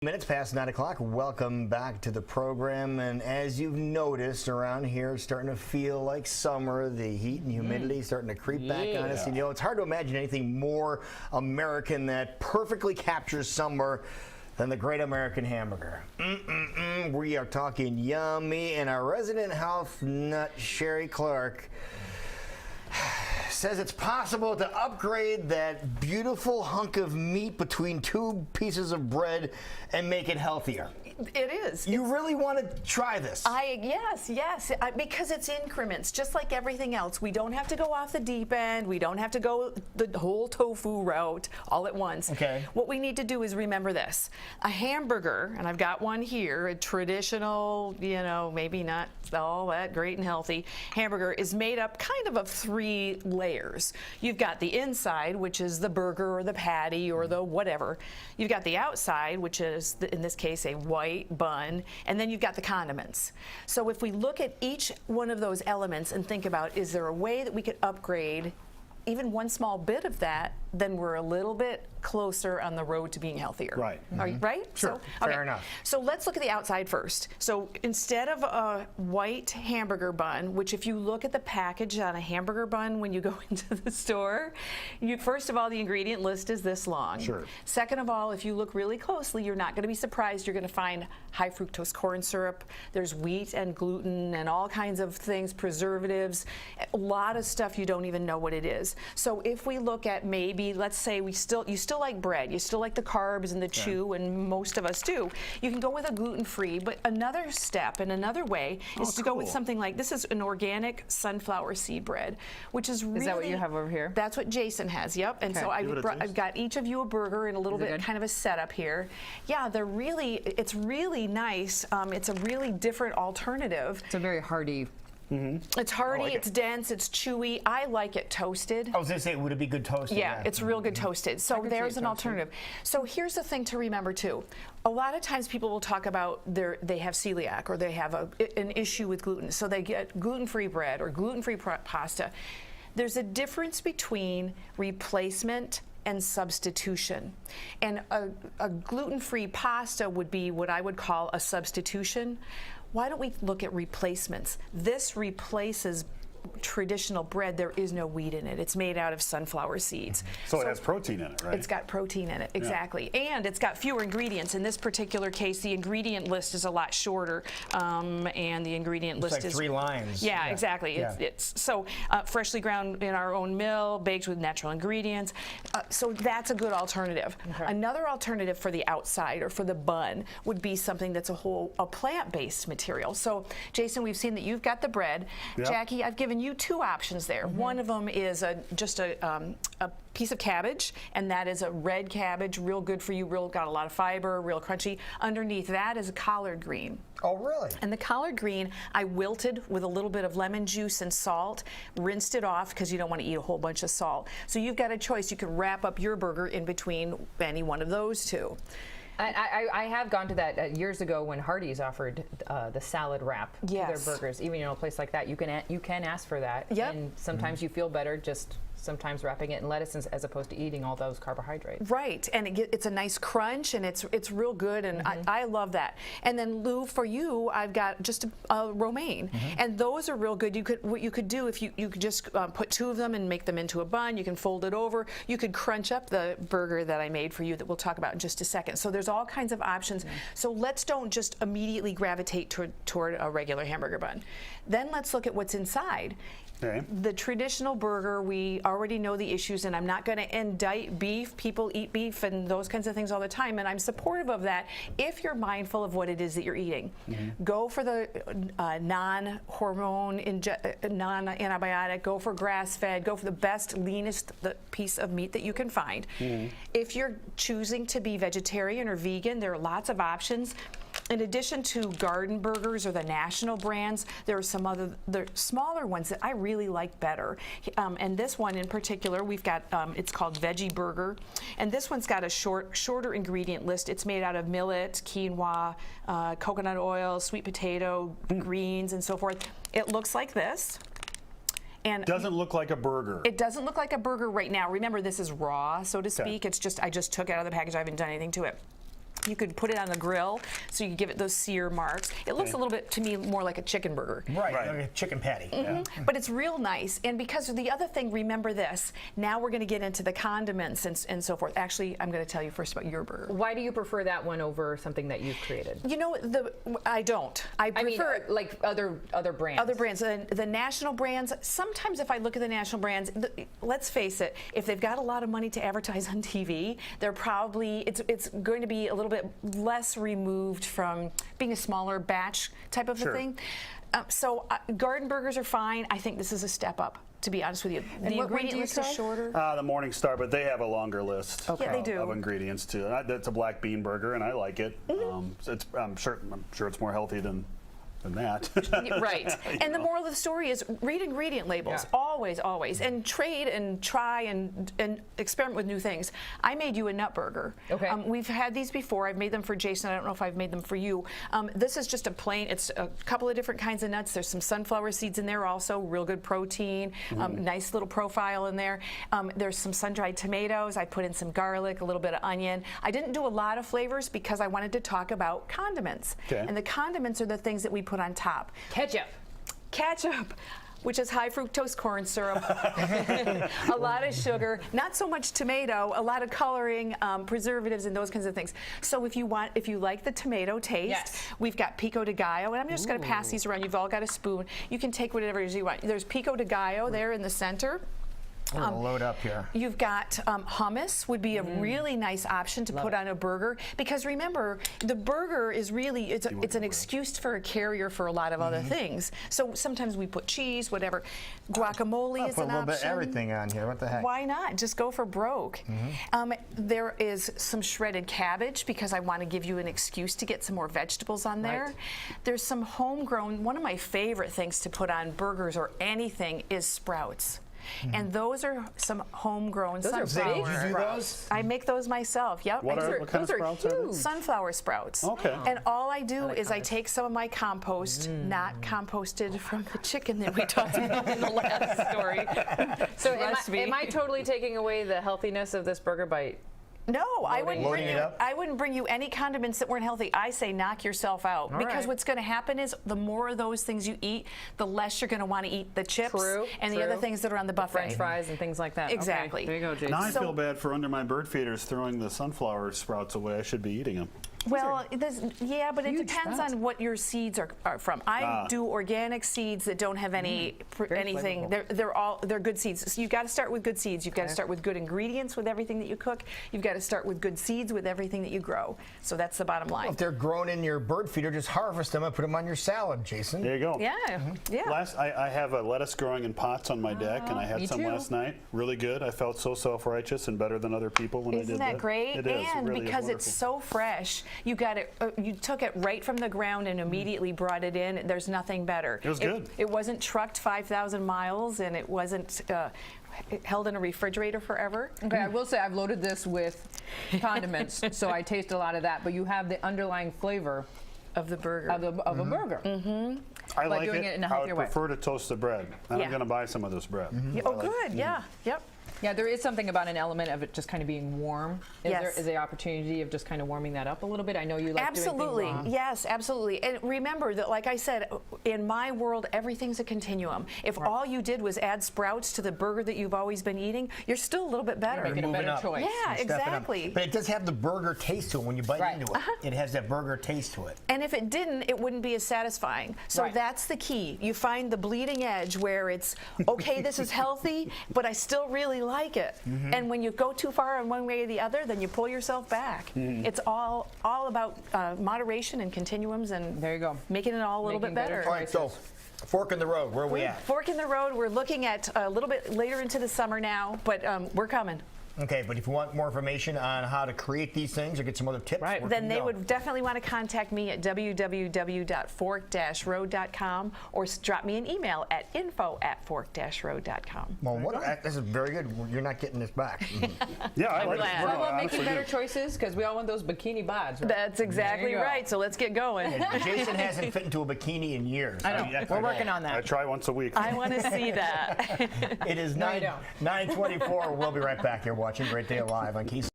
Minutes past 9 o'clock. Welcome back to the program. And as you've noticed around here, it's starting to feel like summer. The heat and humidity starting to creep back on us. And, you know, it's hard to imagine anything more American that perfectly captures summer than the Great American Hamburger. We are talking yummy, and our resident health nut, Sheree Clark, says it's possible to upgrade that beautiful hunk of meat between two pieces of bread and make it healthier. It is. You really want to try this? Yes, because it's increments, just like everything else. We don't have to go off the deep end. We don't have to go the whole tofu route all at once. Okay. What we need to do is remember this. A hamburger, and I've got one here, a traditional, you know, maybe not all that great and healthy hamburger, is made up kind of 3 layers. You've got the inside, which is the burger or the patty or the whatever. You've got the outside, which is, in this case, a white bun, and then you've got the condiments. So if we look at each one of those elements and think about, is there a way that we could upgrade even one small bit of that, then we're a little bit closer on the road to being healthier. Right. Right? Sure. So, Fair enough. So let's look at the outside first. So instead of a white hamburger bun, which if you look at the package on a hamburger bun when you go into the store, first of all, the ingredient list is this long. Sure. Second of all, if you look really closely, you're not going to be surprised. You're going to find high fructose corn syrup. There's wheat and gluten and all kinds of things, preservatives, a lot of stuff you don't even know what it is. So if we look at maybe, let's say you still like bread, you still like the carbs and the chew, and most of us do. You can go with a gluten-free, but another step and another way is to go with something like, this is an organic sunflower seed bread, which is really... Is that what you have over here? That's what Jason has, yep. And so I've got each of you a burger and a little bit kind of a setup here. Yeah, it's really nice. It's a really different alternative. It's a very hearty. It's hearty, it's dense, it's chewy. I like it toasted. I was going to say, would it be good toasted? Yeah, it's real good toasted. So there's an alternative. So here's the thing to remember too. A lot of times people will talk about they have celiac or they have an issue with gluten. So they get gluten-free bread or gluten-free pasta. There's a difference between replacement and substitution. And a gluten-free pasta would be what I would call a substitution. Why don't we look at replacements? This replaces traditional bread. There is no wheat in it. It's made out of sunflower seeds. So it has protein in it, right? It's got protein in it, exactly. Yeah. And it's got fewer ingredients. In this particular case, the ingredient list is a lot shorter, and the ingredient list is 3 lines. Yeah, exactly. Yeah. It's so freshly ground in our own mill, baked with natural ingredients. So that's a good alternative. Okay. Another alternative for the outside or for the bun would be something that's a plant-based material. So, Jason, we've seen that you've got the bread. Yep. Jackie, I've given you 2 options there. One of them is just a piece of cabbage, and that is a red cabbage, real good for you, got a lot of fiber, real crunchy. Underneath that is a collard green. Oh, really? And the collard green, I wilted with a little bit of lemon juice and salt, rinsed it off because you don't want to eat a whole bunch of salt. So you've got a choice. You can wrap up your burger in between any one of those 2. I have gone to that years ago when Hardee's offered the salad wrap to their burgers. Even in a place like that, you can ask for that. Yep. And sometimes you feel better just sometimes wrapping it in lettuce as opposed to eating all those carbohydrates. Right, and it's a nice crunch, and it's real good, and I love that. And then Lou, for you, I've got just a romaine, and those are real good. What you could do if you could just put 2 of them and make them into a bun. You can fold it over. You could crunch up the burger that I made for you that we'll talk about in just a second. So there's all kinds of options. So let's don't just immediately gravitate toward a regular hamburger bun. Then let's look at what's inside. Okay. The traditional burger, we already know the issues, and I'm not going to indict beef. People eat beef and those kinds of things all the time, and I'm supportive of that if you're mindful of what it is that you're eating. Go for the non-hormone, non-antibiotic, go for grass-fed, go for the best, leanest piece of meat that you can find. If you're choosing to be vegetarian or vegan, there are lots of options. In addition to garden burgers or the national brands, there are some other smaller ones that I really like better. And this one in particular, we've got, it's called Veggie Burger. And this one's got a shorter ingredient list. It's made out of millet, quinoa, coconut oil, sweet potato, greens, and so forth. It looks like this. And doesn't look like a burger. It doesn't look like a burger right now. Remember, this is raw, so to speak. It's just, I just took it out of the package. I haven't done anything to it. You could put it on the grill, so you can give it those sear marks. It looks a little bit, to me, more like a chicken burger. Right, like a chicken patty. But it's real nice. And because of the other thing, remember this, now we're going to get into the condiments and so forth. Actually, I'm going to tell you first about your burger. Why do you prefer that one over something that you've created? You know, I don't. I prefer like other brands. other brands. The national brands, sometimes if I look at the national brands, let's face it, if they've got a lot of money to advertise on TV, they're probably, it's going to be a little bit less removed from being a smaller batch type of a thing. So garden burgers are fine. I think this is a step up, to be honest with you. And the what one do ingredient you list is try? shorter. The Morningstar, but they have a longer list Yeah, they do. of ingredients too. That's a black bean burger, and I like it. I'm sure it's more healthy than that. Right. And the moral of the story is read ingredient labels. Always, always. And trade and try and experiment with new things. I made you a nut burger. Okay. We've had these before. I've made them for Jason. I don't know if I've made them for you. This is just a plain, it's a couple of different kinds of nuts. There's some sunflower seeds in there also, real good protein, nice little profile in there. There's some sun-dried tomatoes. I put in some garlic, a little bit of onion. I didn't do a lot of flavors because I wanted to talk about condiments. Okay. And the condiments are the things that we put on top. Ketchup, which is high fructose corn syrup, a lot of sugar, not so much tomato, a lot of coloring, preservatives, and those kinds of things. So if you like the tomato taste, we've got pico de gallo, and I'm just going to pass these around. You've all got a spoon. You can take whatever it is you want. There's pico de gallo there in the center. I'm gonna load up here. You've got hummus would be a really nice option to put on a burger, because remember, the burger is really, it's an excuse for a carrier for a lot of other things. So sometimes we put cheese, whatever. Guacamole is Put an a little option. bit of everything on here. What the heck? Why not? Just go for broke. There is some shredded cabbage, because I want to give you an excuse to get some more vegetables on there. There's some homegrown, one of my favorite things to put on burgers or anything is sprouts. And those are some homegrown sunflower. Did you do those? I make those myself. Yep. What kind of sprouts are they? Sunflower sprouts. Okay. And all I do is I take some of my compost, not composted from the chicken that we talked about in the last story. So am I totally taking away the healthiness of this burger by No, I wouldn't Loading it up? I wouldn't bring you any condiments that weren't healthy. I say knock yourself out. Because what's going to happen is the more of those things you eat, the less you're going to want to eat the chips and the other things that are on the buffet. French fries and things like that? Exactly. Okay, there you go, Jason. Now I feel bad for under my bird feeders throwing the sunflower sprouts away. I should be eating them. Well, yeah, but it depends on what your seeds are from. I do organic seeds that don't have any anything. They're good seeds. So you've got to start with good seeds. You've got to start with good ingredients with everything that you cook. You've got to start with good seeds with everything that you grow. So that's the bottom line. Well, if they're grown in your bird feeder, just harvest them and put them on your salad, Jason. There you go. Yeah, yeah. I have a lettuce growing in pots on my deck, and I had some last night. Really good. I felt so self-righteous and better than other people when I did that. Isn't that great? It is. And It really is because it's wonderful. so fresh, you got it. You took it right from the ground and immediately brought it in. There's nothing better. It was good. It wasn't trucked 5,000 miles, and it wasn't held in a refrigerator forever. Okay, I will say I've loaded this with condiments, so I taste a lot of that. But you have the underlying flavor Of the burger. of a burger. I like doing it in a I healthier would way. prefer to toast the bread. And Yeah. I'm going to buy some of this bread. Oh, good. Yeah. Yep. Yeah, there is something about an element of it just kind of being warm. Is there opportunity of just kind of warming that up a little bit? I know you like Absolutely. doing things raw. Yes, absolutely. And remember that, like I said, in my world, everything's a continuum. If all you did was add sprouts to the burger that you've always been eating, you're still a little bit better. Making a Moving better up. choice. Yeah, Stepping up. exactly. But it does have the burger taste to it when you bite into it. It has that burger taste to it. And if it didn't, it wouldn't be as satisfying. So Right. that's the key. You find the bleeding edge where it's, okay, this is healthy, but I still really like it. And when you go too far in one way or the other, then you pull yourself back. It's all about moderation and continuums and There you go. making it all a little Making bit better better. All right, so fork in the road. Where are we at? Fork in the road, we're looking at a little bit later into the summer now, but we're coming. Okay, but if you want more information on how to create these things or get some other tips, where can Then you they go? would definitely want to contact me at www.fork-road.com or drop me an email at info@fork-road.com. Well, this is very good. You're not getting this back. Yeah, I like glad. it. We're No, about I making honestly better do. choices because we all want those bikini bods. Right? That's exactly There you go. right. So let's get going. Jason hasn't fit into a bikini in years. I know. We're working on I that. try once a week. I want to see that. It is No, you don't. 9:24. We'll be right back here watching Great Day Live on Keys.